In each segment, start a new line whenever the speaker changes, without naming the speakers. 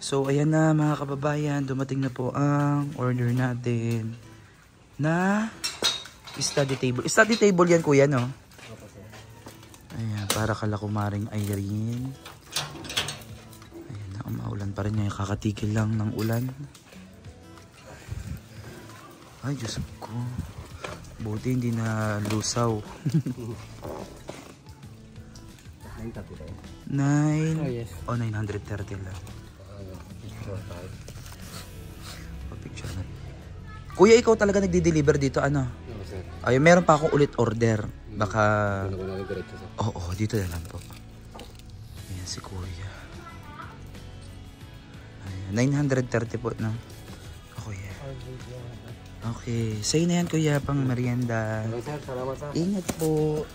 So, ayan na mga kababayan. Dumating na po ang order natin na study table. Study table yan, kuya, no? Ayan, para kala kumaring Irene. Ayan na, umaulan pa rin ngayon. Kakatikil lang ng ulan. Ay, Diyos ko. Buti hindi na lusaw. 9.
Oh, yes.
Oh, 930 lang. Picture na. Kuya, ikaw talaga nagdi-deliver dito, ano? Ay, meron pa akong ulit order. Baka... Oo, dito na lang po. Ayan si kuya. Ayan, 930 po, no? Kuya. Okay. Sa'yo na yan, kuya, pang merienda.
Salamat, sir.
Ingat po.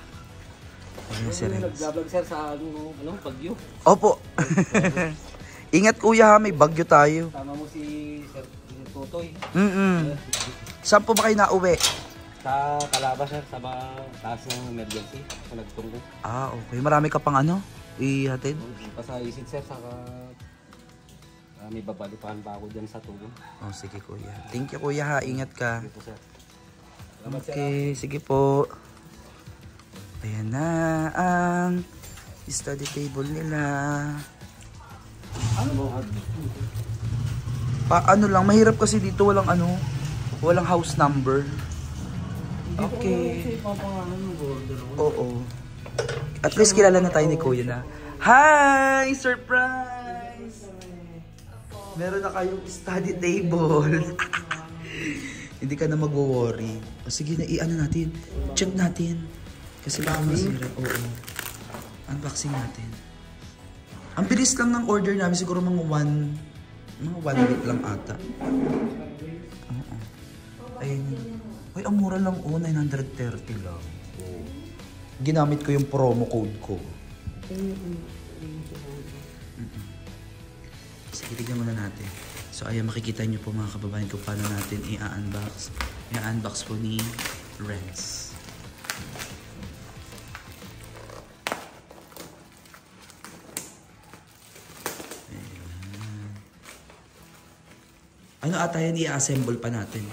Ayan, sir.
Nag-vlog, sir, sa Bagyo.
Opo. Ingat, kuya, ha. May bagyo tayo.
Tama mo si Sir Tutoy.
Saan po ba kayo nauwi?
Sa Calaba, sir, sa taas ng emergency. Sa nagtunggo.
Ah, okay. Marami ka pang ano? Ihatid?
Sa isid, sir, saka may babalipahan pa ako dyan sa tubo.
Oh, sige, kuya. Thank you, kuya, ha. Ingat ka.
Sige po, sir. Salamat, sir.
Okay, sige po. Ayan na ang study table nila. Ano lang, mahirap kasi dito walang ano, walang house number. Okay. Oo. At least kilala na tayo ni kuya na. Hi! Surprise! Meron na kayong study table. Hindi ka na magwo-worry. O sige na, i-ano natin. Check natin. Kasi baka masira. Oo. Unboxing natin. Ang bilis lang ng order namin. Siguro mga one week lang ata. Oo. Ayun. Ay, ang mura lang. 930 lang. Ginamit ko yung promo code ko. Sige, tignan muna natin. So, ayan, makikita nyo po mga kababayan kung paano natin i-unbox. I-unbox po ni Renz. Ayan. Ano ata yan, i-assemble pa natin.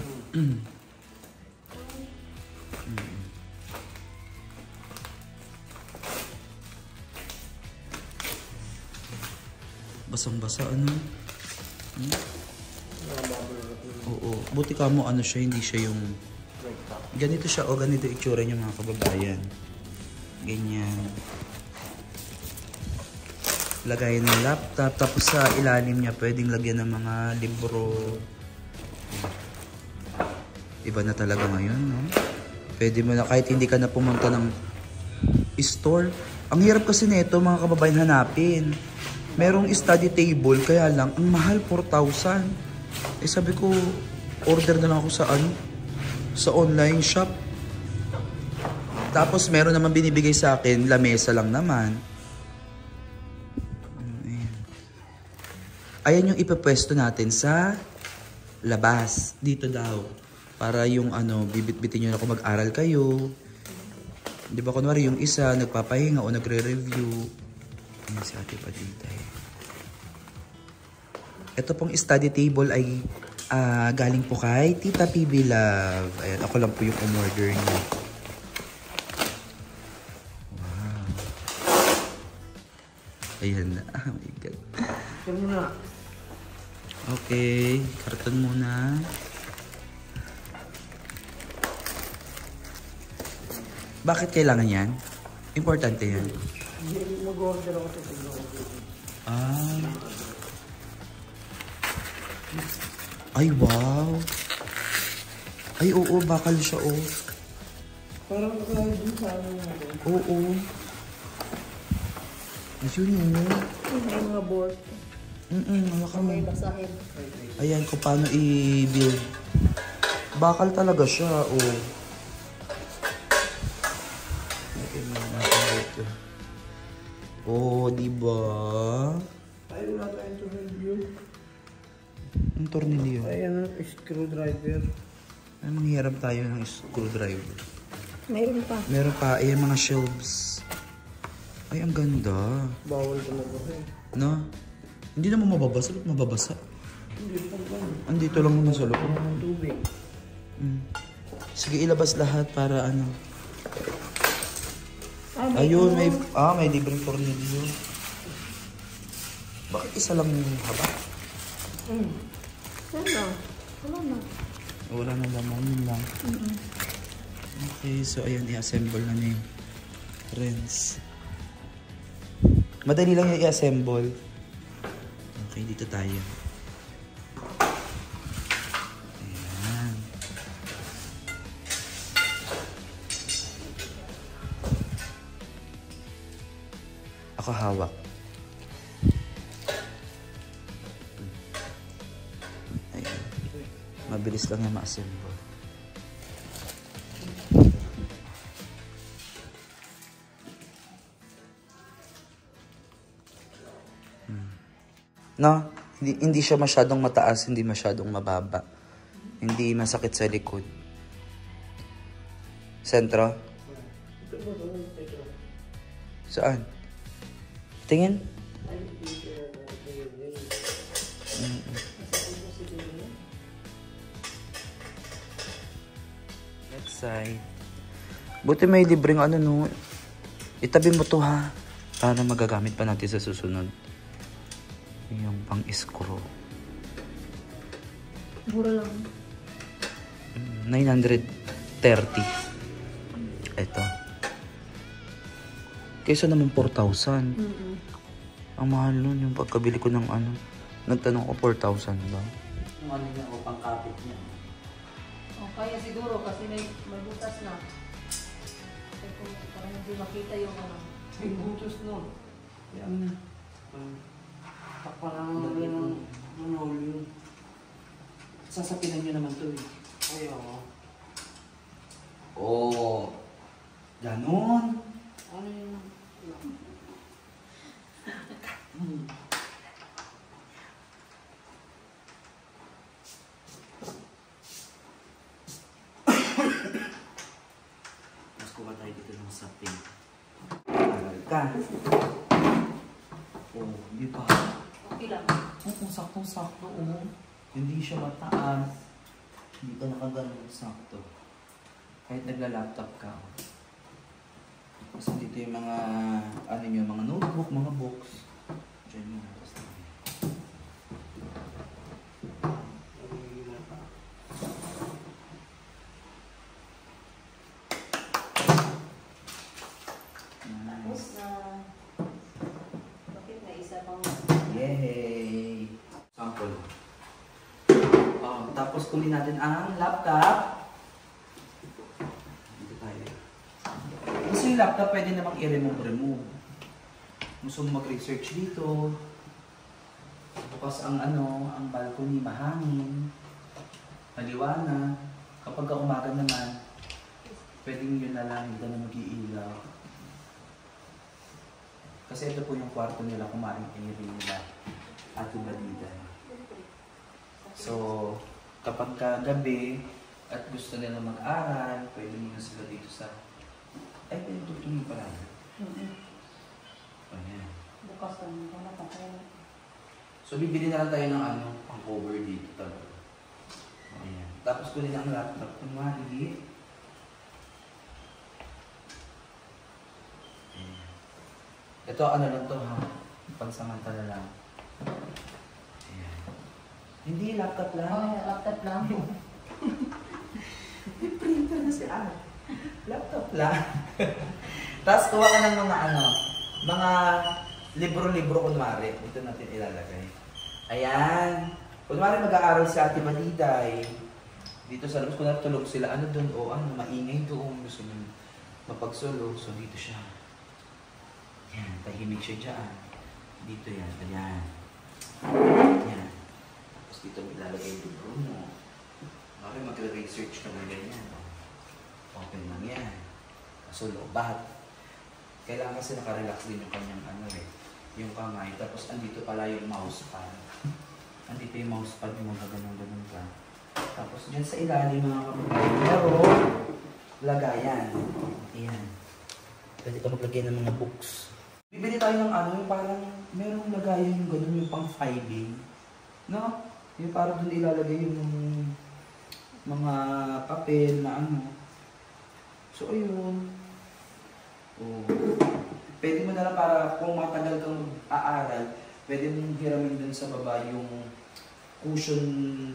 Basang-basa, ano? Oo. Buti ka mo, ano siya, hindi siya yung... Ganito siya, o ganito itsura niya mga kababayan. Ganyan. Lagayan ng laptop, tapos sa ilalim niya pwedeng lagyan ng mga libro. Iba na talaga ngayon, no? Pwede mo na, kahit hindi ka na pumunta ng store. Ang hirap kasi nito mga kababayan hanapin. Merong study table, kaya lang, ang mahal, 4,000. Eh sabi ko, order na lang ako sa ano? Sa online shop. Tapos meron naman binibigay sa akin, lamesa lang naman. Ayan yung ipapwesto natin sa labas. Dito daw. Para yung ano, bibit-bitin nyo na kung mag-aral kayo. Di ba kunwari yung isa, nagpapahinga o nagre-review. Ayan si Ate Paditay. Ito pong study table ay galing po kay Tita PB Love. Ayan, ako lang po yung umorder niya. Wow. Ayan na. Oh my God.
Karton muna.
Okay, karton muna. Bakit kailangan yan? Importante yan.
Mag-order ako sa tignan.
Ay, wow. Ay, oo, bakal siya, oh.
Parang nakahidin sa ano natin.
Oo. Ayun, oh.
May mga board.
Hawakan mo.
May basahin.
Ayan, kung paano i-build. Bakal talaga siya, oh. Oh, diba?
Ay, wala tayong tornilyo.
Ang tornilyo.
Ayan, screwdriver.
Ay, manghiram tayo ng screwdriver.
Mayroon pa.
Meron pa, ayan mga shelves. Ay, ang ganda.
Bawal talaga eh.
No? Hindi naman mababasa. Ba't mababasa?
Hindi pa ganun.
Andito lang naman sa loob.
Ang tubig.
Sige, ilabas lahat para ano. Ayun, may libreng tornilyo. Bakit isa lang yung haba? Wala na laman, yun lang. Okay, so ayan, i-assemble na ni Renz. Madali lang yung i-assemble. Okay, dito tayo. Ayan. Ako hawak. Ayan. Mabilis lang yung ma-assemble. No, hindi siya masyadong mataas, hindi masyadong mababa. Hindi masakit sa likod. Sentro? Saan? Tingin? Left side. Buti may libreng ano no. Itabi mo to ha. Para magagamit pa natin sa susunod. Yung pang-screw.
Mura lang.
930. Ito. Kaysa naman 4,000. Ang mahal nun yung pagkabili ko ng ano. Nagtanong ko 4,000 ba?
Yung ano niya o pangkapit niya.
O kaya siguro kasi may butas na. Kasi kung parang hindi makita yung ano.
May butos no. Kaya na. Parang yung manol yun.
Sasapinan nyo naman to eh.
Ay, oo.
Oh. Ganon.
Ano yun?
Mas kuha tayo dito ng sapin. Ka. Oh, di ba?
Okay lang.
Kung saktong-sakto, oh. Hindi siya mataas. Hindi ka nakaganon sakto. Kahit nagla-laptop ka. Oh. Kasi dito yung mga, ano nyo, mga notebook, mga books. Diyan mo.
Tapos bakit na isa pang...
Yay! Sample. Oh, tapos kunin natin ang laptop. Dito tayo. Kasi yung laptop pwede namang i-remove. Gusto mo mag-research dito. Bukas ang ano, ang balcony mahangin. Maliwanag. Kapag umaga naman, pwedeng yun na lang, hindi na mag-iilaw. Kasi ito po yung kwarto nila, kumaring area nila at Badida. So, kapag gabi at gusto nila mag-aral, pwede nyo sila dito sa... Ay, pwede tutungin pala. Ayan.
Bukas lang. Wala pa kaya.
So, bibili na lang tayo ng ano, ang cover dito talaga. Ayan. Tapos kunin ang laptop. Kumari. Ito ano lang to ha, pansamantala lang. Ayan. Hindi, laptop lang.
Oh, laptop lang.
May printer na si Al. Laptop lang. Tapos kuha ka ng mga ano, mga libro-libro kunwari. Ito natin ilalagay. Ayan. Kunwari mag-aaral si Ate Madiday. Dito sa labas, kunwari tulog sila. Ano doon? O ano, maingay doon. Gusto nyo mapagsulog. So dito siya. Yan, tahimik siya dyan. Dito yan, ganyan. Yan. Tapos dito mo ilalagay yung libro mo. Okay, magre-research ka ng ganyan. Open lang yan. Kaso lobat. Kailangan kasi nakarelax din yung kanyang ano eh. Yung kamay. Tapos andito pala yung mousepad. Andito yung mousepad yung mga ganun-ganun ka. Tapos dyan sa ilalim mga kapatid. Pero, lagayan. Ayan. Pwede ka maglagay ng mga books. Bibili tayo ng ano, yung parang merong lagayan yung ganun, yung pang filing. No? Yung parang doon ilalagay yung mga papel na ano. So, ayun. Oh. Pwede mo na lang para kung matagal kang aaral, pwede mong hiramin dun sa baba yung cushion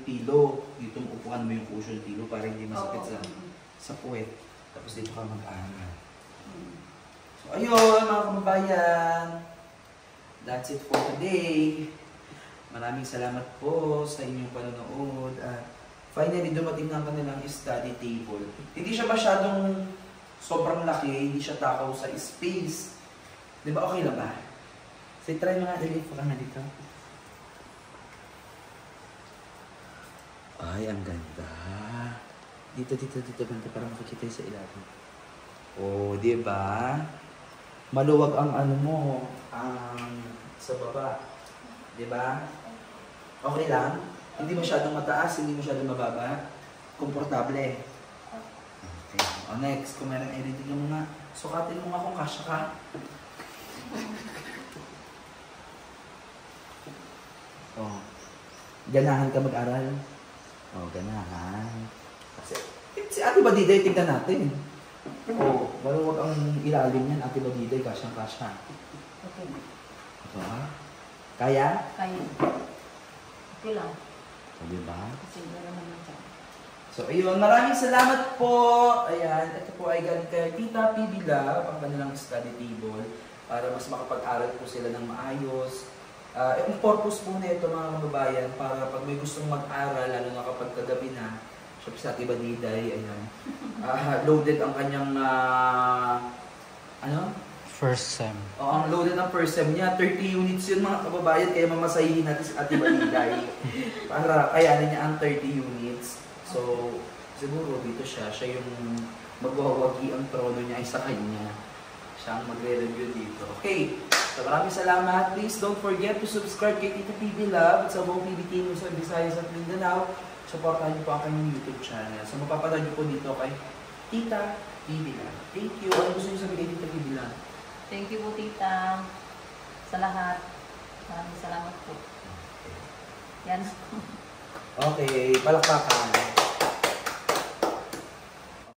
pillow. Dito upuan mo yung cushion pillow para hindi masakit sa puwet. Tapos dito ka mag-aaral. So, ayun mga kababayan. That's it for today. Maraming salamat po sa inyong panonood. At finally, dumating na ang kanilang study table. Hindi siya masyadong sobrang laki, hindi siya takaw sa space. Di ba okay lang ba? So, try mo nga, ilip ka nga dito. Ay, ang ganda. Dito, banda, para makikita sa ilalim. Oh, di ba? Maluwag ang ano mo, ang sa baba. Di ba? Okay lang. Hindi masyadong mataas, hindi masyadong mababa. Komportable. Okay. O next, kung meron editing mo nga, sukatin mo nga kung kasya ka. Oh. Ganahan ka mag-aral? Oh, ganahan. Kasi, si Ate Badiday, tignan natin. Oh, maluwag ang ilalim niyan, Ate Badiday, kasyang-kasya.
Okay.
Ito ha? Kaya?
Kaya. Okay lang.
O, diba?
Kasi meron naman siya.
So, ayun. Maraming salamat po. Ayan. Ito po ay galing kay Tita PB Love, ang kanilang study table, para mas makapag-aral po sila ng maayos. Yung purpose po nito mga kababayan, para pag may gustong mag-aral, lalo na kapag kagabi na, syempre sa Ate Badiday, ayan, loaded ang kanyang,
First sem.
ang loaded ng first sem niya. 30 units yun mga kababayan, kaya mamasahihin natin sa Ate Badiday para kayanin niya ang 30 units. So, siguro dito siya yung magwawagi ang trono niya ay sa kanya. Siya ang magre-review dito. Okay, so maraming salamat. Please don't forget to subscribe kay Tita PB Love at sa buong PB team sa Visayas at Mindanao. Supportahan niyo po ang kanyang YouTube channel. So, mapapanood niyo po dito kay Tita PB Love. Thank you. Ano gusto niyo sabihin kay Tita PB Love?
Thank you po, Tita. Sa lahat. Maraming salamat po. Yan.
Okay, palakpakan.